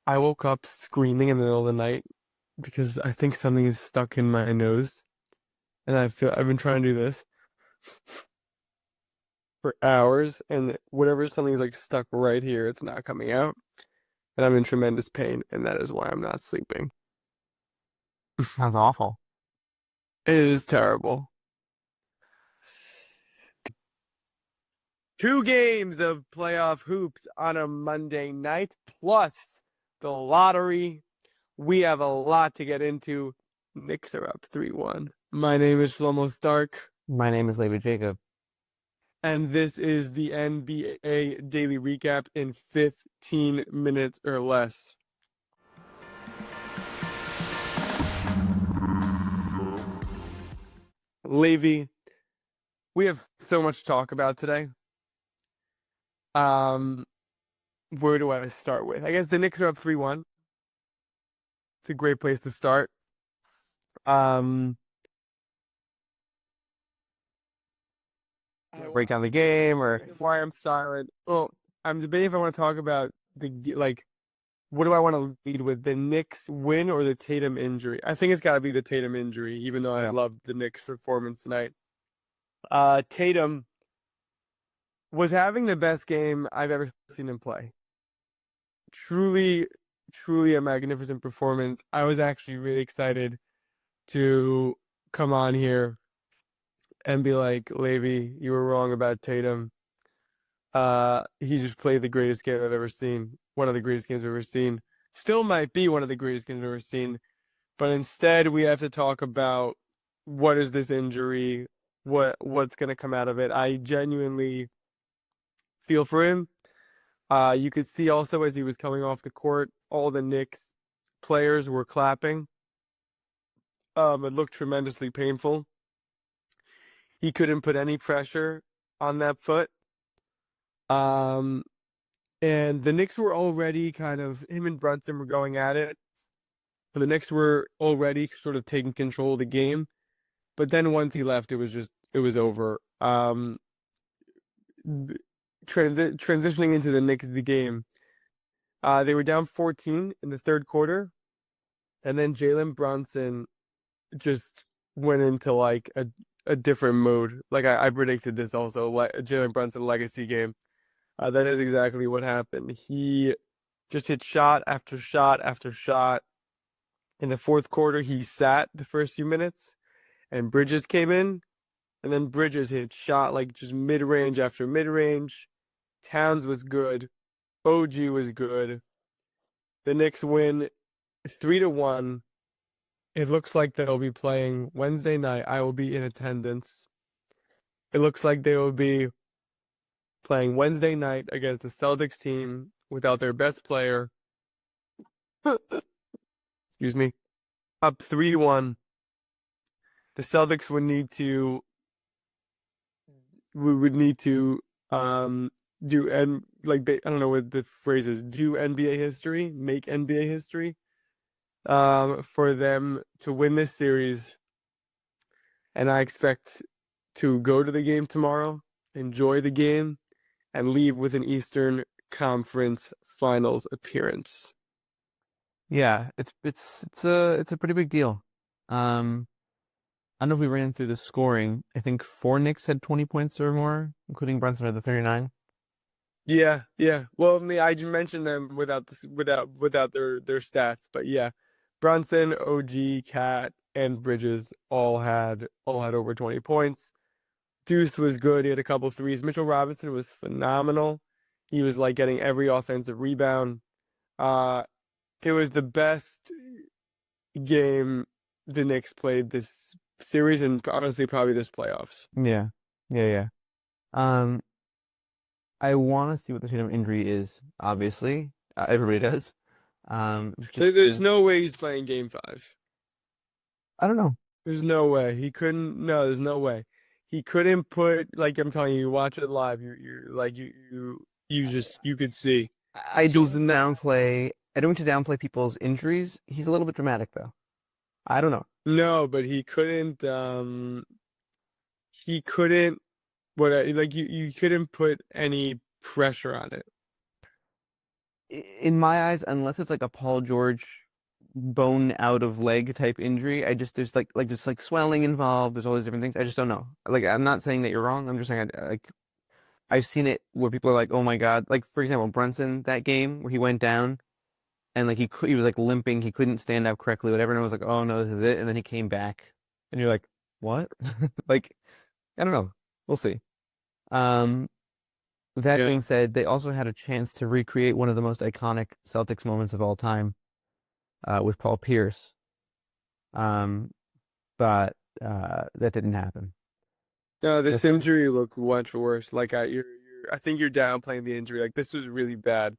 I woke up screaming in the middle of the night because I think something is stuck in my nose, and I've been trying to do this for hours, and whatever something's like stuck right here, it's not coming out, and I'm in tremendous pain, and that is why I'm not sleeping. Sounds awful. It is terrible. 2 games of playoff hoops on a Monday night, plus the lottery. We have a lot to get into. Knicks are up 3-1. My name is Shlomo Stark. My name is Levi Jacob. And this is the NBA Daily Recap in 15 minutes or less. Levi, we have so much to talk about today. Um, where do I start with? I guess the Knicks are up 3-1. It's a great place to start. Um, Break down the game or why I'm silent. Well, I'm debating if I want to talk about what do I want to lead with? The Knicks win or the Tatum injury? I think it's got to be the Tatum injury, even though I yeah. loved the Knicks' performance tonight. Tatum was having the best game I've ever seen him play. Truly, truly a magnificent performance. I was actually really excited to come on here and be like, Levy, you were wrong about Tatum. He just played the greatest game I've ever seen. One of the greatest games I've ever seen. Still might be one of the greatest games I've ever seen. But instead, we have to talk about what is this injury? What's gonna come out of it? I genuinely feel for him. You could see also as he was coming off the court, all the Knicks players were clapping. It looked tremendously painful. He couldn't put any pressure on that foot. Um, and the Knicks were already kind of him and Brunson were going at it. The Knicks were already sort of taking control of the game. But then once he left, it was over. Transitioning into the game, they were down 14 in the third quarter, and then Jalen Brunson just went into like a different mode. Like I predicted this also, like a Jalen Brunson legacy game. That is exactly what happened. He just hit shot after shot after shot. In the fourth quarter, he sat the first few minutes, and Bridges came in, and then Bridges hit shot like just mid range after mid range. Towns was good. OG was good. The Knicks win 3-1. It looks like they'll be playing Wednesday night. I will be in attendance. It looks like they will be playing Wednesday night against the Celtics team without their best player. Excuse me. Up 3-1. The Celtics would need to do and like I don't know what the phrase is, do NBA history, make NBA history for them to win this series. And I expect to go to the game tomorrow, enjoy the game, and leave with an Eastern Conference Finals appearance. Yeah, it's a pretty big deal. I don't know if we ran through the scoring. I think four Knicks had 20 points or more, including Brunson at the 39. Yeah, yeah. Well, I mean, I just mentioned them without their stats, but yeah, Brunson, OG, Cat, and Bridges all had over 20 points. Deuce was good. He had a couple threes. Mitchell Robinson was phenomenal. He was like getting every offensive rebound. Uh, it was the best game the Knicks played this series and honestly probably this playoffs. Yeah, yeah, yeah. Um, I want to see what the Tatum injury is. Obviously, everybody does. Just There's because no way he's playing game five. I don't know. There's no way. He couldn't no, there's no way. He couldn't put like I'm telling you, you watch it live, you're like you just you could see. I don't He's downplay. I don't mean to downplay people's injuries. He's a little bit dramatic though. I don't know. no, but he couldn't like you couldn't put any pressure on it. in my eyes, unless it's like a Paul George bone out of leg type injury, I just there's just like swelling involved. There's all these different things. I just don't know. Like I'm not saying that you're wrong. I'm just saying like I've seen it where people are like, oh my God. Like for example, Brunson that game where he went down and like he was like limping, he couldn't stand up correctly, whatever. And I was like, oh no, this is it. And then he came back, and you're like, what? Like I don't know. We'll see. Um, that Yeah. being said, they also had a chance to recreate one of the most iconic Celtics moments of all time, with Paul Pierce. Um, but that didn't happen. No, this This, injury looked much worse. Like I think you're downplaying the injury. Like this was really bad.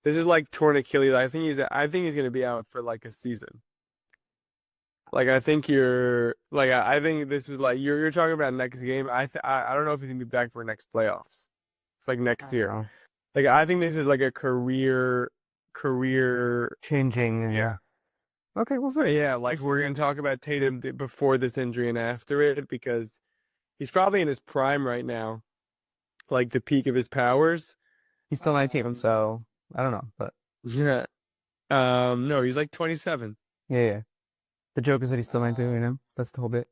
This is like torn Achilles. I think he's gonna be out for like a season. Like I think I think this was like you're talking about next game. I don't know if he's gonna be back for next playoffs. It's like I next don't year. know. Like I think this is like a career Changing. yeah. Okay, we'll But see. yeah, like we're gonna talk about Tatum before this injury and after it because he's probably in his prime right now, like the peak of his powers. He's still 19, Um, so I don't know. But yeah. No, he's like 27. yeah, yeah. The joke is that he's still 19, you Um, know? That's the whole bit.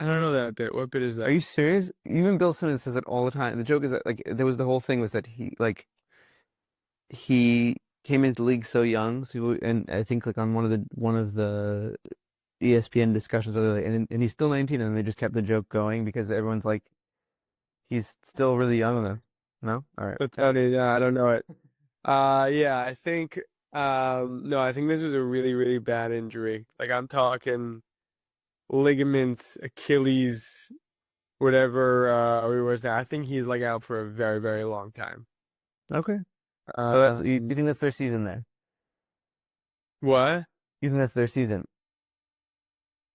I don't know that bit. What bit is Are that? you serious? Even Bill Simmons says it all the time. The joke is that like there was the whole thing was that he came into the league so young, and I think like on one of the ESPN discussions, and he's still 19, and they just kept the joke going because everyone's like he's still really young though. No, all right, But I don't know it. Yeah, I think no, I think this was a really, really bad injury. Like I'm talking ligaments, Achilles, whatever we were saying. I think he's like out for a very, very long time. okay. So you Um, think that's their season there? what? You think that's their season?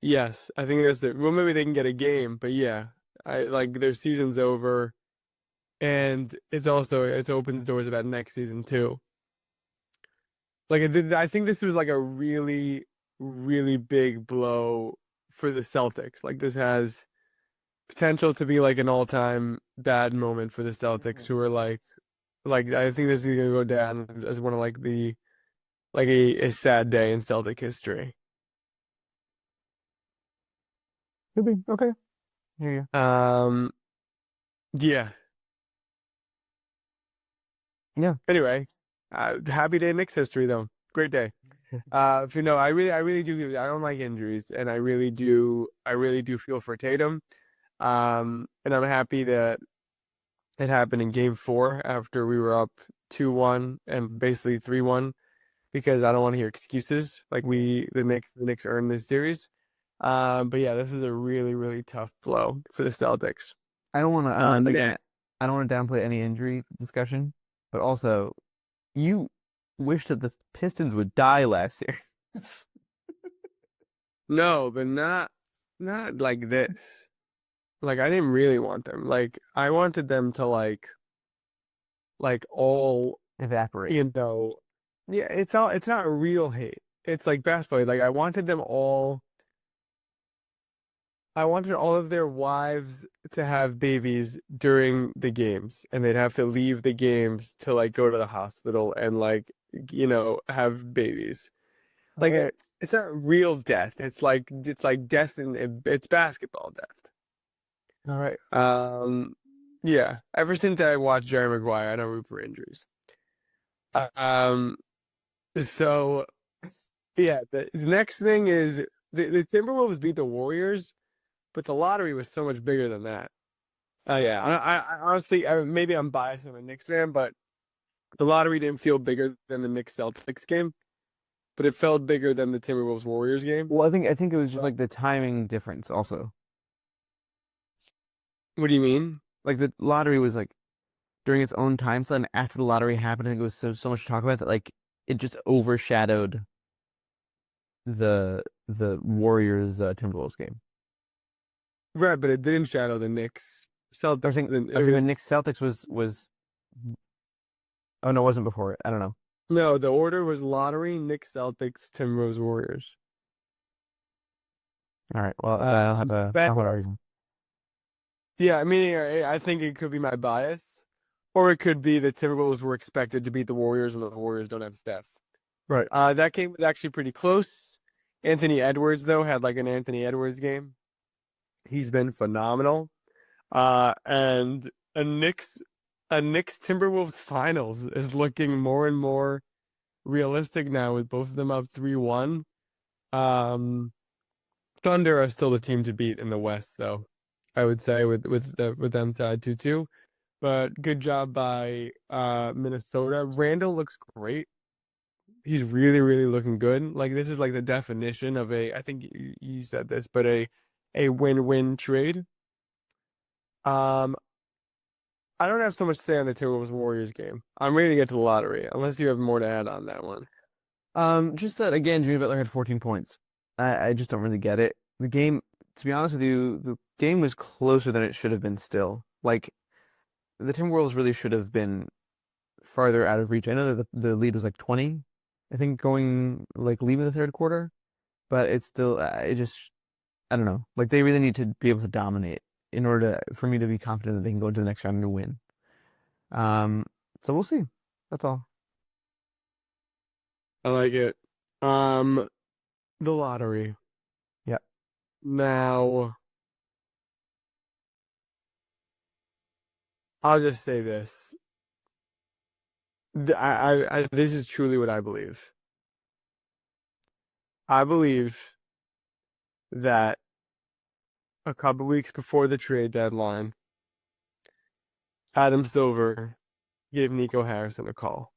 Yes, I think that's the well, maybe they can get a game, but yeah, I like their season's over, and it opens doors about next season too. Like I think this was like a really, really big blow for the Celtics. Like this has potential to be like an all-time bad moment for the Celtics, who are like I think this is gonna go down as one of like the like a sad day in Celtic history. Could be okay. Hear you. Um, yeah. Yeah. Anyway, happy day in Knicks history though. Great day. If you know, I really do. I don't like injuries, and I really do feel for Tatum. And I'm happy that it happened in Game 4 after we were up 2-1 and basically 3-1 because I don't want to hear excuses. Like the Knicks earned this series. But yeah, this is a really, really tough blow for the Celtics. I don't want to Again, I don't want to downplay any injury discussion, but also you wish that the Pistons would die last year. no, but not like this. Like I didn't really want them. Like I wanted them to all Evaporate. you know, yeah, it's not real hate. It's like basketball. Like I wanted all of their wives to have babies during the games, and they'd have to leave the games to like go to the hospital and like have babies. All Like right. it's not real death. It's like death and it's basketball death. All right. Yeah. Ever since I watched Jerry Maguire, I don't root for injuries. Um, so yeah, the next thing is the Timberwolves beat the Warriors, but the lottery was so much bigger than that. Yeah, I honestly, maybe I'm biased. I'm a Knicks fan, but the lottery didn't feel bigger than the Knicks Celtics game, but it felt bigger than the Timberwolves Warriors game. Well, I think it was just like the timing difference also. What do you mean? Like the lottery was like during its own time slot, and after the lottery happened, I think it was so much to talk about that like it just overshadowed the Warriors Timberwolves game. Right, but it didn't shadow the Knicks. Celtics. I was thinking Knicks Celtics was oh no, it wasn't before it. I don't know. No, the order was lottery, Knicks, Celtics, Timberwolves, Warriors. All right. Well, But I'll have a reason. yeah, I mean, I think it could be my bias, or it could be the Timberwolves were expected to beat the Warriors and the Warriors don't have Steph. Right. That game was actually pretty close. Anthony Edwards, though, had like an Anthony Edwards game. He's been phenomenal. And a Knicks Timberwolves finals is looking more and more realistic now with both of them up 3-1. Um, Thunder are still the team to beat in the West, though. I would say with them tied 2-2. But good job by Minnesota. Randall looks great. He's really, really looking good. Like this is like the definition of a, I think you said this, but a win-win trade. Um, I don't have so much to say on the Timberwolves Warriors game. I'm ready to get to the lottery, unless you have more to add on that one. Just that again, Jimmy Butler had 14 points. I just don't really get it. The game, to be honest with you, the game was closer than it should have been still. Like the Timberwolves really should have been farther out of reach. I know that the lead was like 20, I think, going like leaving the third quarter, but it's still it just I don't know. Like they really need to be able to dominate in order for me to be confident that they can go into the next round and win. Um, so we'll see. That's all. I like it. Um, the lottery. Yeah. Now, I'll just say this. This is truly what I believe. I believe that a couple weeks before the trade deadline, Adam Silver gave Nico Harrison a call.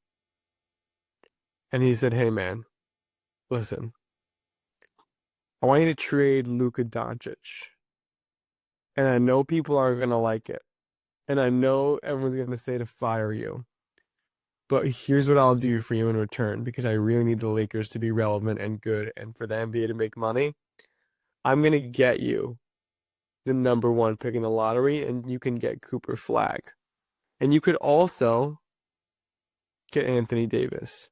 And he said, "Hey man, listen, I want you to trade Luka Doncic. And I know people are gonna like it. And I know everyone's gonna say to fire you. But here's what I'll do for you in return because I really need the Lakers to be relevant and good and for the NBA to make money. I'm gonna get you the number one pick in the lottery, and you can get Cooper Flagg. And you could also get Anthony Davis."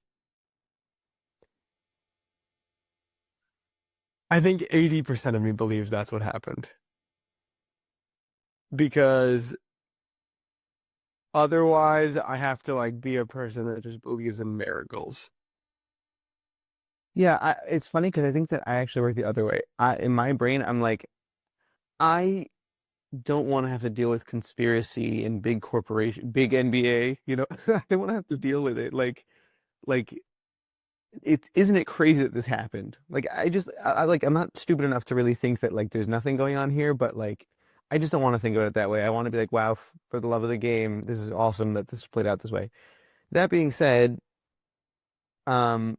I think 80% of me believes that's what happened. Because otherwise, I have to like be a person that just believes in miracles. Yeah, it's funny because I think that I actually work the other way. In my brain, I'm like, I don't want to have to deal with conspiracy and big corporation, big NBA, you know. I don't want to have to deal with it. Like it's isn't it crazy that this happened? Like like I'm not stupid enough to really think that like there's nothing going on here, but like I just don't want to think about it that way. I want to be like, wow, for the love of the game, this is awesome that this played out this way. That being said, um,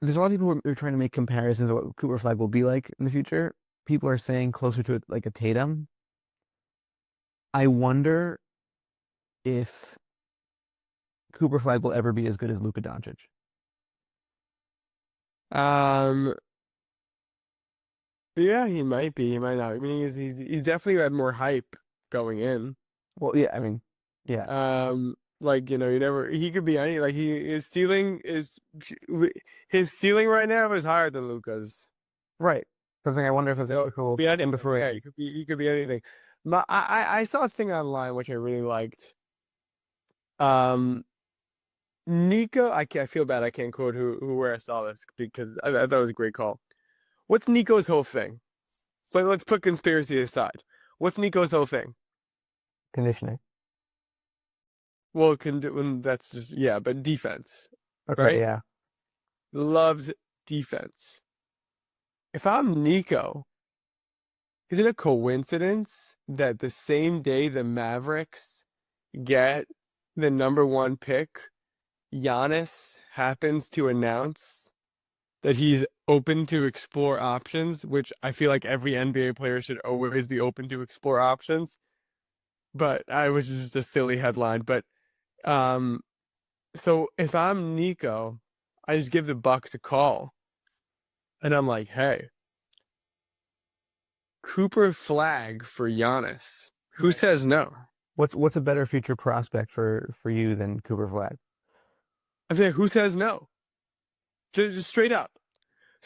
there's a lot of people who are trying to make comparisons of what Cooper Flag will be like in the future. People are saying closer to like a Tatum. I wonder if Cooper Flag will ever be as good as Luka Doncic. Um, yeah, he might be. He might not. I mean, he's definitely had more hype going in. Well, yeah, I mean, yeah, Like you never. He could be any. Like his ceiling right now is higher than Luka's. right. Something I wonder if it's So cool. be And anything. before Yeah, he could be anything. I saw a thing online which I really liked. Um, Nico, I feel bad I can't quote where I saw this because I thought it was a great call. What's Nico's whole thing? Let's put conspiracy aside. What's Nico's whole thing? conditioning. Well, when that's just yeah, but defense, Okay, right? yeah. Loves defense. If I'm Nico, is it a coincidence that the same day the Mavericks get the number one pick, Giannis happens to announce that he's open to explore options, which I feel like every NBA player should always be open to explore options. But I was just a silly headline. But um, so if I'm Nico, I just give the Bucks a call, and I'm like, "Hey, Cooper Flag for Giannis. Who Right. says no?" What's a better future prospect for you than Cooper Flag? I'm saying, who says no? Just straight up.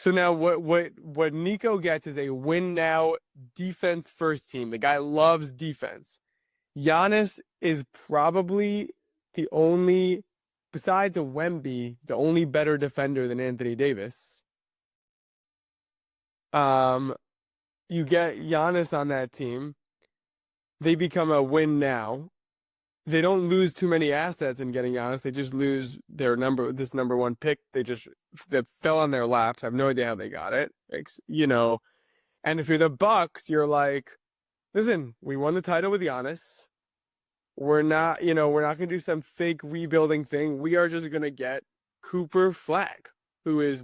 So now what Nico gets is a win now defense first team. The guy loves defense. Giannis is probably the only, besides a Wemby, the only better defender than Anthony Davis. Um, you get Giannis on that team. They become a win now. They don't lose too many assets in getting Giannis. They just lose this number one pick. That fell on their laps. I have no idea how they got it. And if you're the Bucks, you're like, listen, we won the title with Giannis. We're not gonna do some fake rebuilding thing. We are just gonna get Cooper Flagg, who is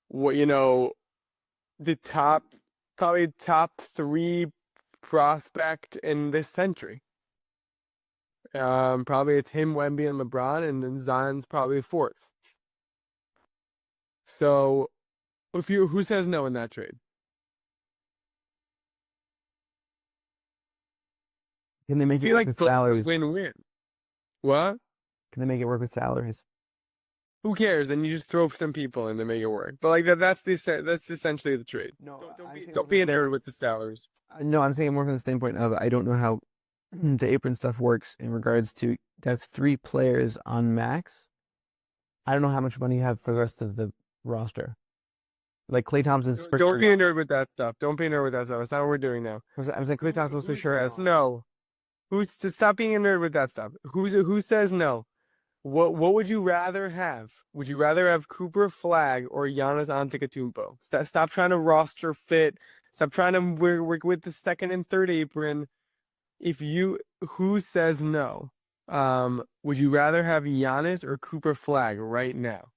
what you know, the probably top three prospect in this century. Probably it's him, Wemby, and LeBron, and then Zion's probably fourth. So, who says no in that trade? Can they make I it feel work like with both are salaries? win-win. What? Can they make it work with salaries? Who cares? Then you just throw some people in to make it work. But like that's essentially the trade. No, I'm saying Don't be a nerd with the salaries. no, I'm saying more from the standpoint of I don't know how the apron stuff works in regards to that's 3 players on max. I don't know how much money you have for the rest of the roster. Like Klay Thompson's for Don't sure. be a nerd with that stuff. Don't be a nerd with that stuff. That's not what we're doing now. I'm saying Klay Thompson's for sure has No. Who's to stop being a nerd with that stuff? Who says no? What would you rather have? Would you rather have Cooper Flagg or Giannis Antetokounmpo? Stop trying to roster fit. Stop trying to work with the second and third apron. Who says no? Would you rather have Giannis or Cooper Flagg right now?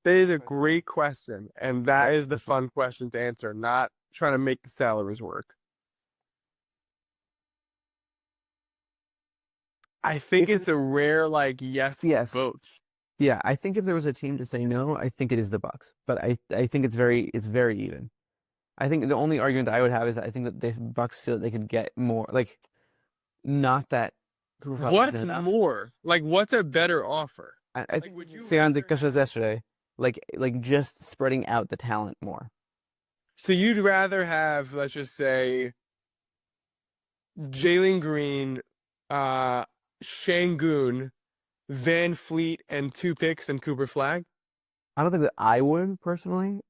That is a great question, and that is the fun question to answer, not trying to make the salaries work. I think it's a rare yes for Yes. both. Yeah, I think if there was a team to say no, I think it is the Bucks. But I think it's very even. I think the only argument that I would have is that I think that the Bucks feel that they could get more. Like, not that Cooper Flag What's isn't enough. more? Like, what's a better offer? I say on the discussions yesterday, like just spreading out the talent more. So you'd rather have, let's just say, Jalen Green, uh, Şengün, Van Fleet, and 2 picks and Cooper Flagg? I don't think that I would personally.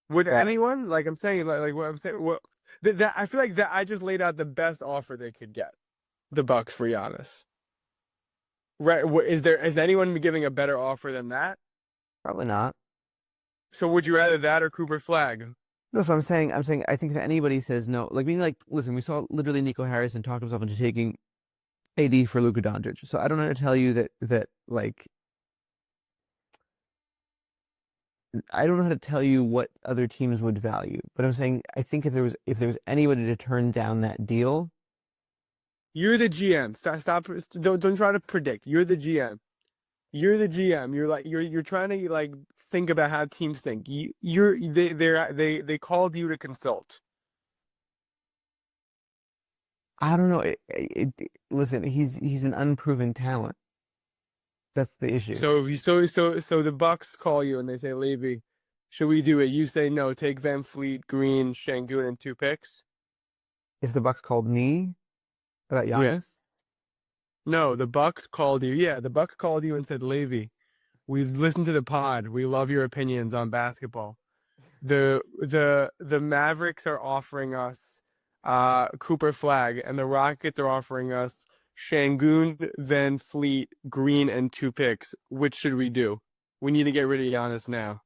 Would That anyone? Like I'm saying, like what I'm saying, that I feel like that I just laid out the best offer they could get, the Bucks for Giannis. Right? Is anyone giving a better offer than that? probably not. So would you rather that or Cooper Flagg? No, so I'm saying I think if anybody says no, like being like, listen, we saw literally Nico Harrison talk himself into taking AD for Luka Doncic. So I don't know how to tell you that like I don't know how to tell you what other teams would value, but I'm saying I think if there was anybody to turn down that deal, You're the GM. Stop. Don't try to predict. You're the GM. You're the GM. You're trying to think about how teams think. They called you to consult. I don't know. Listen, he's an unproven talent. That's the issue. So the Bucks call you and they say, Levy, should we do it? You say no. Take Van Fleet, Green, Şengün, and 2 picks. If the Bucks called me about Yeah. Giannis, No, the Bucks called you. Yeah, the Bucks called you and said, Levy, we listened to the pod. We love your opinions on basketball. The Mavericks are offering us Cooper Flagg, and the Rockets are offering us Şengün, Van Fleet, Green, and 2 picks. Which should we do? We need to get rid of Giannis now.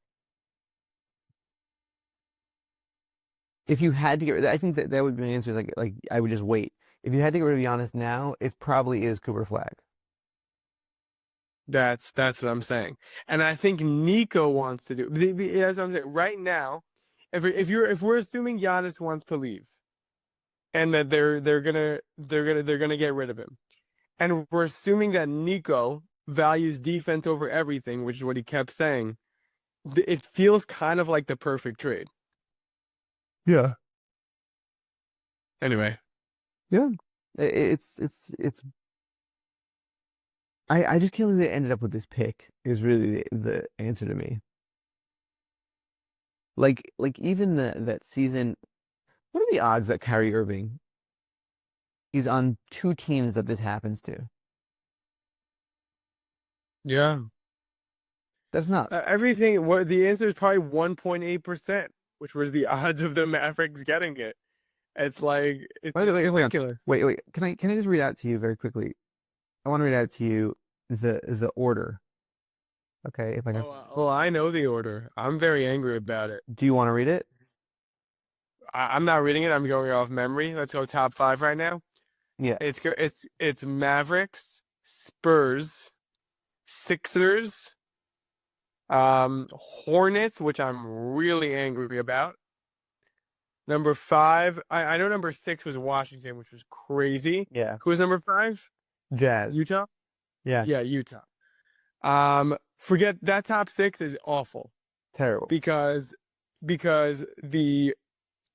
if you had to get rid, I think that would be my answer. Is like I would just wait. If you had to get rid of Giannis now, it probably is Cooper Flag. That's what I'm saying, and I think Nico wants to do. As I'm saying right now, if we're assuming Giannis wants to leave, and that they're gonna get rid of him, and we're assuming that Nico values defense over everything, which is what he kept saying. It feels kind of like the perfect trade. Yeah. Anyway, Yeah. It's. I just can't believe they ended up with this pick. Is really the answer to me. Like even that season, what are the odds that Kyrie Irving is on two teams that this happens to? Yeah. That's nuts. Everything, what the answer is probably 1.8%, which was the odds of the Mavericks getting it. It's like By the it's way, hold on. ridiculous. Wait. Can I just read out to you very quickly? I want to read out to you the order. Okay, if I can. Well, I know the order. I'm very angry about it. Do you want to read it? I'm not reading it. I'm going off memory. Let's go top five right now. Yeah. It's Mavericks, Spurs, Sixers, Hornets, which I'm really angry about. Number five, I know number six was Washington, which was crazy. Yeah. Who was number five? Jazz. Utah? Yeah. Yeah, Utah. Forget that top six is awful Terrible. because the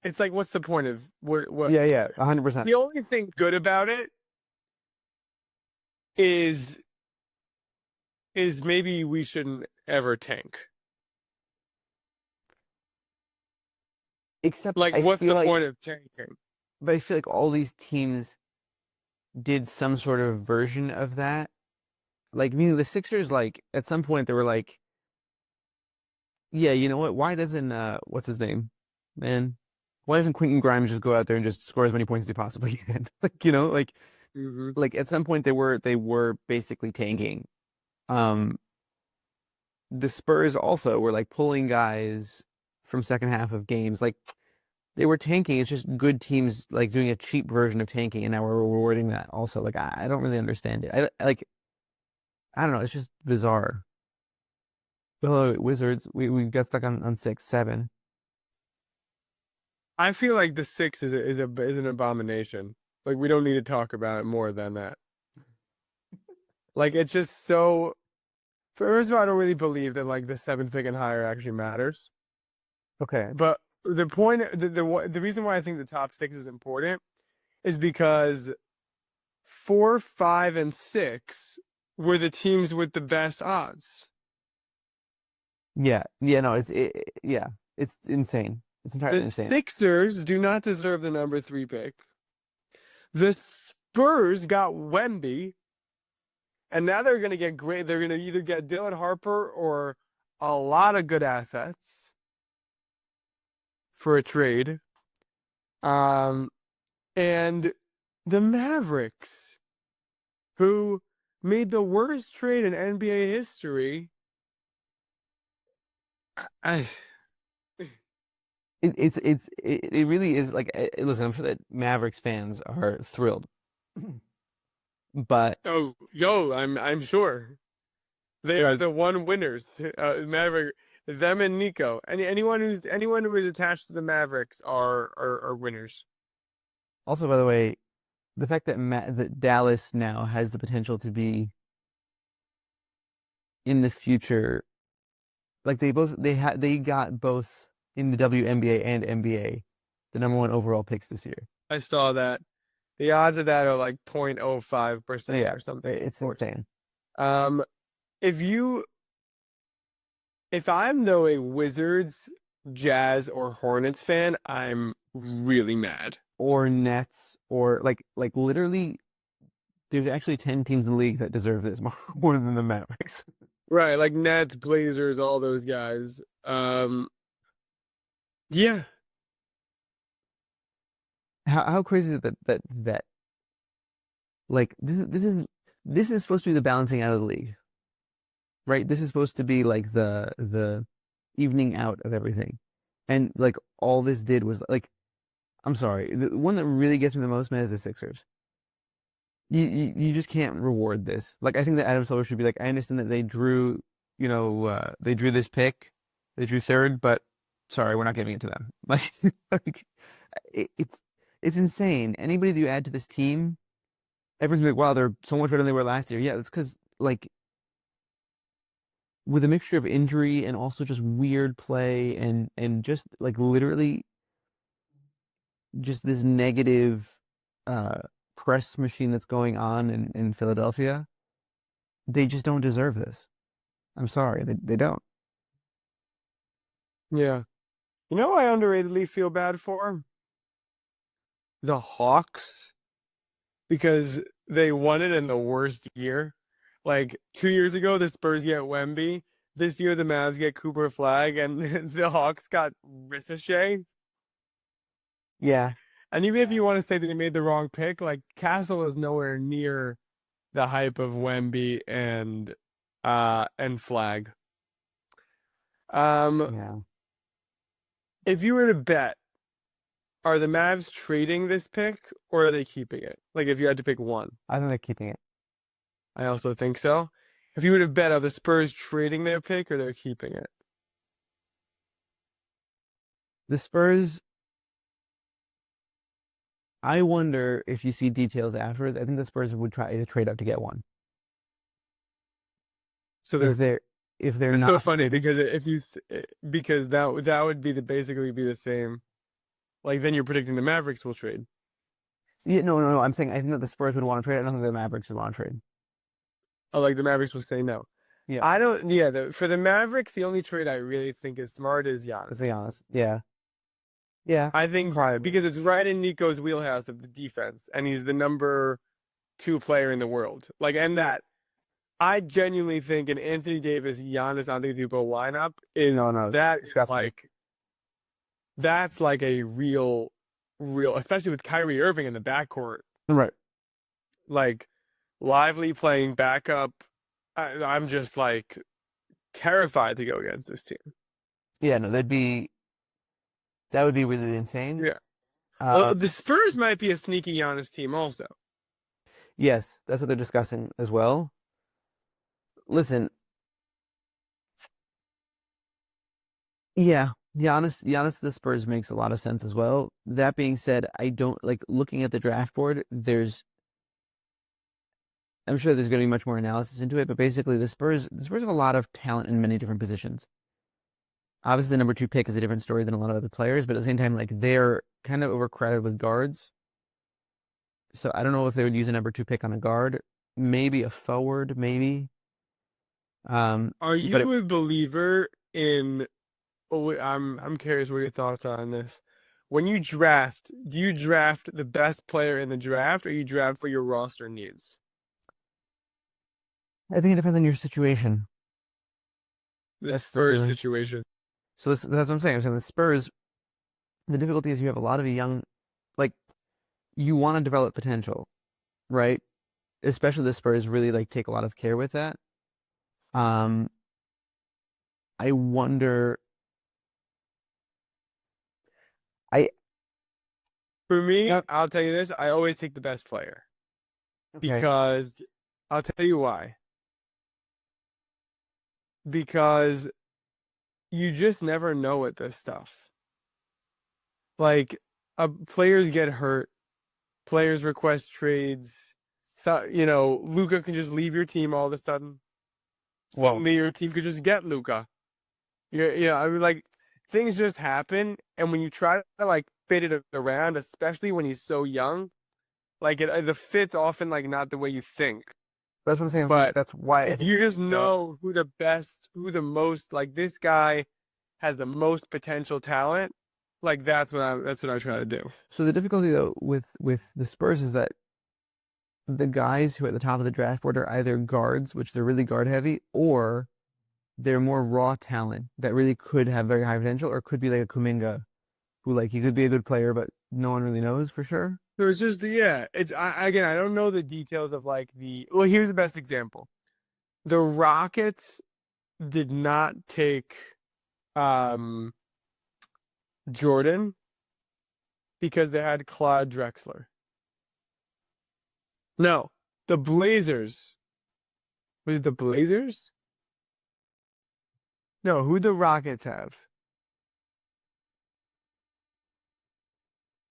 it's like what's the point of what Yeah. 100%. the only thing good about it is maybe we shouldn't ever tank. Except Like, I what's feel the like, point of tanking? but I feel like all these teams did some sort of version of that. Like, meaning the Sixers, like, at some point they were like, yeah, you know what? Why doesn't what's his name? Man, why doesn't Quentin Grimes just go out there and just score as many points as he possibly can? Like, Hmm. like at some point they were basically tanking. Um, the Spurs also were like pulling guys from second half of games. Like they were tanking. It's just good teams like doing a cheap version of tanking, and now we're rewarding that also. Like I don't really understand it. I don't know. It's just bizarre. Hello, Wizards. We got stuck on 6, 7. I feel like the six is an abomination. Like, we don't need to talk about it more than that. Like, it's just so. First of all, I don't really believe that like the seventh pick and higher actually matters. Okay. But the point, the reason why I think the top six is important is because four, five, and six were the teams with the best odds. Yeah. No, yeah, it's insane. It's entirely The insane. Sixers do not deserve the number three pick. The Spurs got Wemby, and now they're going to get great. They're going to either get Dylan Harper or a lot of good assets for a trade. Um, and the Mavericks, who made the worst trade in NBA history. I, It really is like listen, I'm sure that Mavericks fans are thrilled, but oh, yo, I'm sure they are the one winners. Maverick, them and Nico. Anyone who is attached to the Mavericks are winners. also by the way, the fact that that Dallas now has the potential to be in the future, like they got both in the WNBA and NBA, the number one overall picks this year. I saw that. The odds of that are like So 0.05% yeah, or something, of it's course. insane. Um, if you if I'm though a Wizards, Jazz, or Hornets fan, I'm really mad. Or Nets, or like literally, there's actually 10 teams in the league that deserve this more than the Mavericks. Right, like Nets, Blazers, all those guys. Yeah, How crazy is it that like this is supposed to be the balancing out of the league, right? This is supposed to be like the evening out of everything, and like all this did was like, I'm sorry, the one that really gets me the most mad is the Sixers. You just can't reward this. Like I think that Adam Silver should be like, I understand that they drew this pick, they drew third, but sorry, we're not giving it to them. Like it's insane. Anybody that you add to this team, everyone's like, wow, they're so much better than they were last year. Yeah, that's because like with a mixture of injury and also just weird play and just like literally just this negative uh press machine that's going on in Philadelphia, they just don't deserve this. I'm sorry, they don't. yeah. You know, I underratedly feel bad for the Hawks because they won it in the worst year. Like 2 years ago, the Spurs get Wemby. This year, the Mavs get Cooper Flagg, and the Hawks got Ricochet. Yeah, And even if you want to say that they made the wrong pick, like Castle is nowhere near the hype of Wemby and Flagg. Um, yeah. if you were to bet, are the Mavs trading this pick or are they keeping it? Like if you had to pick one. I think they're keeping it. I also think so. If you were to bet, are the Spurs trading their pick or they're keeping it? The Spurs, I wonder if you see details afterwards. I think the Spurs would try to trade up to get one. So If they're they're It's so not, funny because if you because that would be basically be the same. Like then you're predicting the Mavericks will trade. yeah, no. I'm saying I think that the Spurs would want to trade. I don't think the Mavericks would want to trade. Oh, like the Mavericks will say no. Yeah, I don't. Yeah, for the Mavericks, the only trade I really think is smart is let's Giannis. be honest. Yeah, yeah, I think probably. because it's right in Nico's wheelhouse of the defense, and he's the number two player in the world. Like, and that I genuinely think an Anthony Davis, Giannis Antetokounmpo lineup is No, that is disgusting. like that's like a real, especially with Kyrie Irving in the backcourt, Right. like Lively playing backup. I'm just like terrified to go against this team. Yeah, no, that would be really insane. Yeah. Uh, The Spurs might be a sneaky Giannis team also. yes, that's what they're discussing as well. Listen, yeah, Giannis to the Spurs makes a lot of sense as well. That being said, I don't like looking at the draft board. I'm sure there's going to be much more analysis into it, but basically the Spurs have a lot of talent in many different positions. Obviously, the number two pick is a different story than a lot of other players, but at the same time, like they're kind of overcrowded with guards. So I don't know if they would use a number two pick on a guard, maybe a forward, maybe. Are But you a believer in? Oh, I'm curious what your thoughts are on this. When you draft, do you draft the best player in the draft, or you draft for your roster needs? I think it depends on your situation. The That's Spurs really situation. so. That's what I'm saying. I'm saying the Spurs. The difficulty is you have a lot of young, like you want to develop potential, right? Especially the Spurs really like take a lot of care with that. Um, I wonder. I For me, Yep. I'll tell you this, I always take the best player Okay. because I'll tell you why. Because you just never know with this stuff. Like, players get hurt, players request trades. So, Luca can just leave your team all of a sudden. Well, Suddenly, your team could just get Luca. Yeah. I mean, like things just happen, and when you try to like fit it around, especially when he's so young, like the fit's often like not the way you think. that's what I'm saying. But That's why I if think you just the know who the most, like this guy has the most potential talent, like that's what I try to do. so the difficulty though with the Spurs is that the guys who are at the top of the draft board are either guards, which they're really guard heavy, or they're more raw talent that really could have very high potential, or could be like a Kuminga, who like he could be a good player, but no one really knows for sure. So it's just yeah, again, I don't know the details of like well, here's the best example. The Rockets did not take um Jordan because they had Claude Drexler. No, the Blazers. Was it the Blazers? No, who the Rockets have?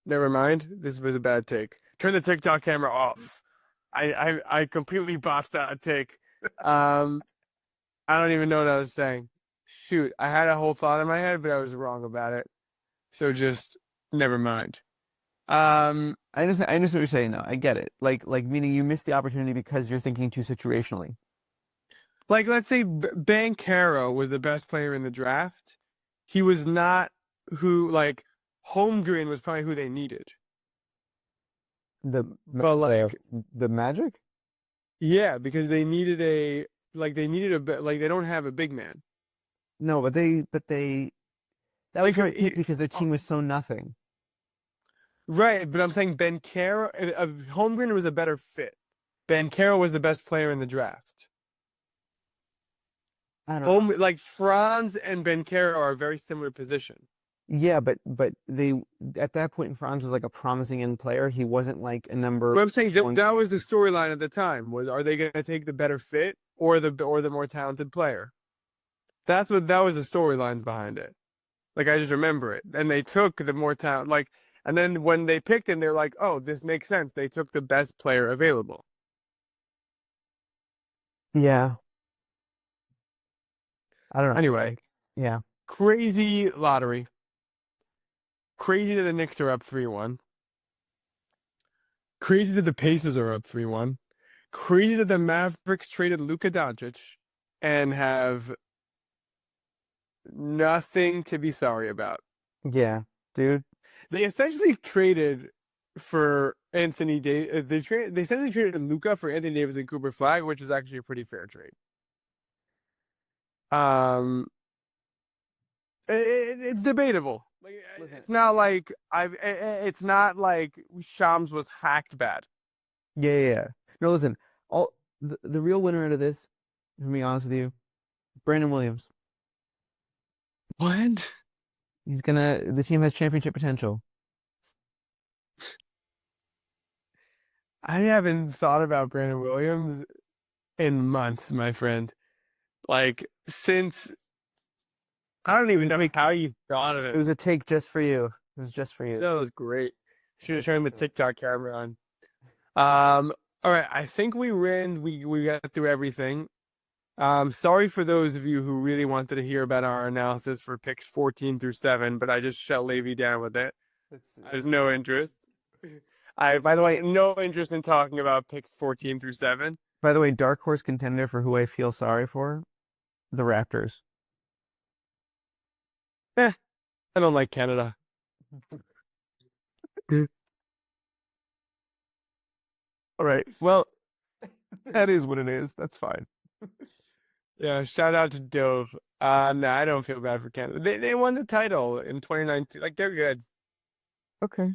Never mind. This was a bad take. Turn the TikTok camera off. I completely botched that take. Um, I don't even know what I was saying. Shoot, I had a whole thought in my head, but I was wrong about it. So just never mind. Um, I understand what you're saying though. I get it. Like meaning you missed the opportunity because you're thinking too situationally. like let's say Bankero was the best player in the draft. He was not who like Holmgren was probably who they needed. The But the like the Magic? yeah, because they needed a like they needed like they don't have a big man. No, but they that was Like hard to pick because their team was so nothing. right, but I'm saying Ben Caro Holmgren was a better fit. Ben Caro was the best player in the draft. I don't know. Home like Franz and Ben Caro are a very similar position. Yeah, but they at that point Franz was like a promising end player. He wasn't like a number But I'm saying one. that was the storyline at the time was are they going to take the better fit or the more talented player? That's what that was the storylines behind it. Like I just remember it. And they took the more talent like and then when they picked him they're like, "Oh, this makes sense. They took the best player available." Yeah, I don't know. Anyway, Yeah, crazy lottery. Crazy that the Knicks are up 3-1. Crazy that the Pacers are up 3-1. Crazy that the Mavericks traded Luka Doncic and have nothing to be sorry about. yeah, dude. They essentially traded for Anthony Davis. They essentially traded Luka for Anthony Davis and Cooper Flagg, which is actually a pretty fair trade. Um, it's debatable. Like Listen, it's not like It's not like Shams was hacked bad. yeah, yeah, yeah. No, listen. All the real winner out of this, to be honest with you, Brandon Williams. What? The team has championship potential. I haven't thought about Brandon Williams in months, my friend. Like since I don't even know how you thought of It it. was a take just for you. It was just for you. That was great. Should have Just turned the for you. TikTok camera on. Um, all right. I think we ran. We got through everything. Sorry for those of you who really wanted to hear about our analysis for picks 14 through 7, but I just shut Levy down with it. There's no interest. By the way, no interest in talking about picks 14 through 7. By the way, dark horse contender for who I feel sorry for, the Raptors. Eh, I don't like Canada. All right. Well, that is what it is. That's fine. Yeah, shout out to Dove. No, I don't feel bad for Canada. They won the title in 2019. Like they're good. Okay.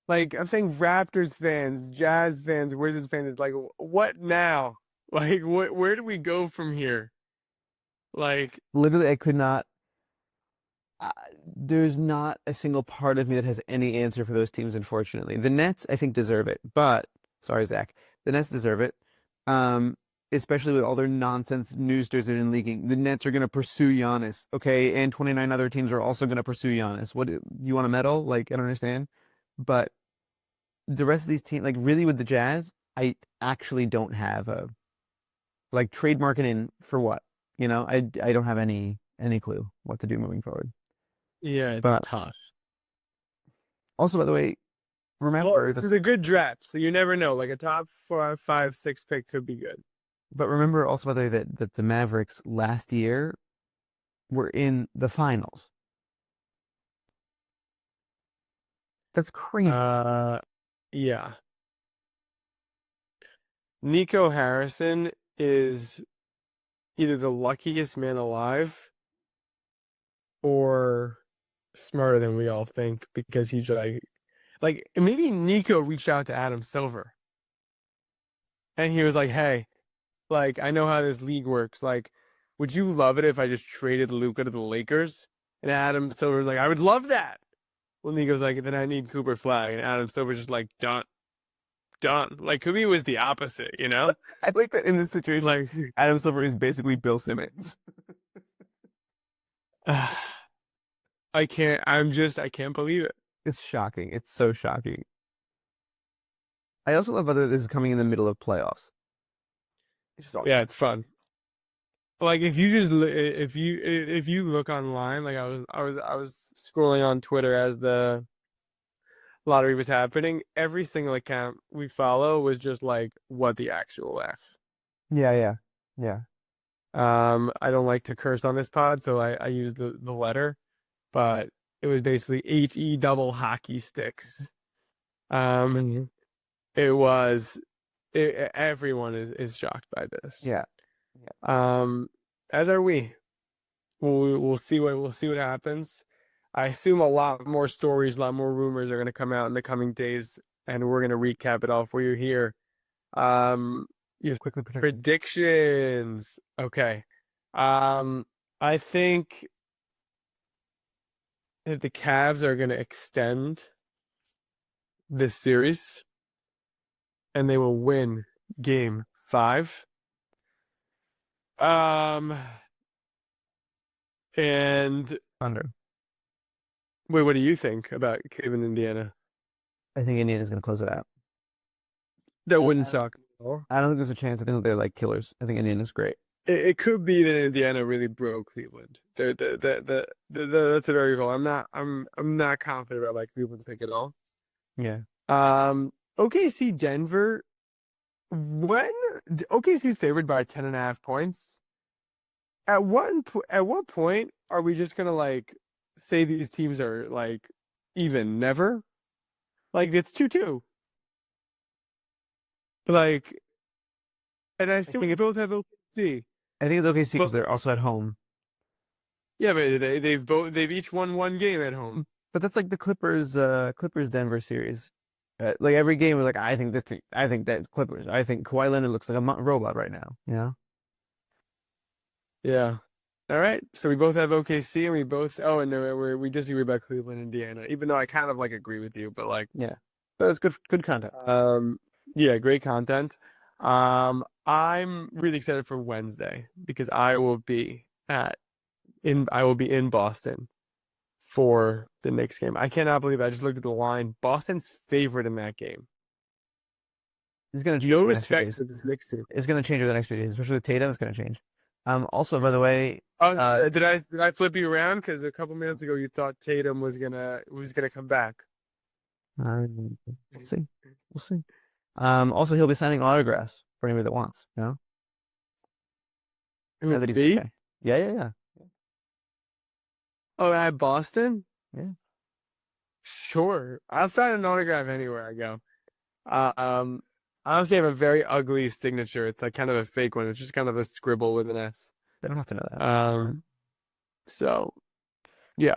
Like I'm saying, Raptors fans, Jazz fans, Wizards fans is like, what now? Like, where do we go from here? Like, Literally, I could not. Uh, there's not a single part of me that has any answer for those teams, unfortunately. The Nets, I think, deserve it. But, sorry, Zach. The Nets deserve it. Um, Especially with all their nonsense news stories they've been leaking. The Nets are going to pursue Giannis, okay? And 29 other teams are also going to pursue Giannis. What, you want a medal? Like, I don't understand. But the rest of these teams, like, really with the Jazz, I actually don't have a, like, trademarking in for what? I don't have any clue what to do moving forward. yeah, it's But tough. also, by the way, Well, remember this that. is a good draft, so you never know. Like a top 5, 6 pick could be good. But remember also, by the way, that the Mavericks last year were in the finals. That's crazy. Uh, yeah. Nico Harrison is either the luckiest man alive or smarter than we all think because he's like maybe Nico reached out to Adam Silver and he was like, "Hey, like I know how this league works. Like, would you love it if I just traded Luka to the Lakers?" And Adam Silver's like, "I would love that." Well, Nico's like, "Then I need Cooper Flag," and Adam Silver's just like, "Done, done." Like Kubi was the opposite, you know? I like that in this situation, Like, Adam Silver is basically Bill Simmons. I can't believe it. It's shocking. It's so shocking. I also love that this is coming in the middle of playoffs. It's just Yeah, it's fun. Like if you look online, like I was scrolling on Twitter as the lottery was happening. Every single account we follow was just like, what the actual F. yeah, yeah, yeah. I don't like to curse on this pod, so I use the letter, but It was basically HE double hockey sticks. Um, it was everyone is shocked by this. Yeah. Yeah. As are we. We'll see what happens. I assume a lot more stories, a lot more rumors are going to come out in the coming days, and we're going to recap it all for you here. Yes, Quickly prediction. predictions. Okay. I think that the Cavs are going to extend this series, and they will win Game 5. Um, and Under. wait, what do you think about Cleveland, Indiana? I think Indiana's gonna close it out. That wouldn't suck at all. I don't think there's a chance. I think they're like killers. I think Indiana's great. It could be that Indiana really broke Cleveland. That's a very cool. I'm not confident about my Cleveland pick at all. Yeah. OKC Denver. When OKC's favored by 10.5 points, at what point are we just gonna like say these teams are like even? Never. Like it's 2-2. Like, and I I still think we it, both have OKC. I think it's OKC because But they're also at home. yeah, but they've each won one game at home. But that's like the Clippers Denver series. Like every game was like, I think this team, I think that Clippers, I think Kawhi Leonard looks like a robot right now. You know? Yeah. All right. So we both have OKC, and we both. Oh, and no, we disagree about Cleveland, Indiana. Even though I kind of like agree with you, but like, Yeah. But it's good content. um, yeah, great content. I'm really excited for Wednesday because I will be in Boston for the Knicks game. I cannot believe I just looked at the line. Boston's favorite in that game. It's gonna change No in the next few respect days. for this Knicks team. It's gonna change over the next few days, especially with Tatum. It's gonna change. Also, by the way, Oh, uh, did I flip you around? Because a couple minutes ago you thought Tatum was gonna come back. we'll see. We'll see. Also, he'll be signing autographs for anybody that wants. You know, now Who, that he's me? okay. Yeah, yeah, yeah, Oh, at Boston? yeah. Sure. I'll sign an autograph anywhere I go. Um, I honestly have a very ugly signature. It's like kind of a fake one. It's just kind of a scribble with an S. They don't have to know that. It's fine. Um, so yeah.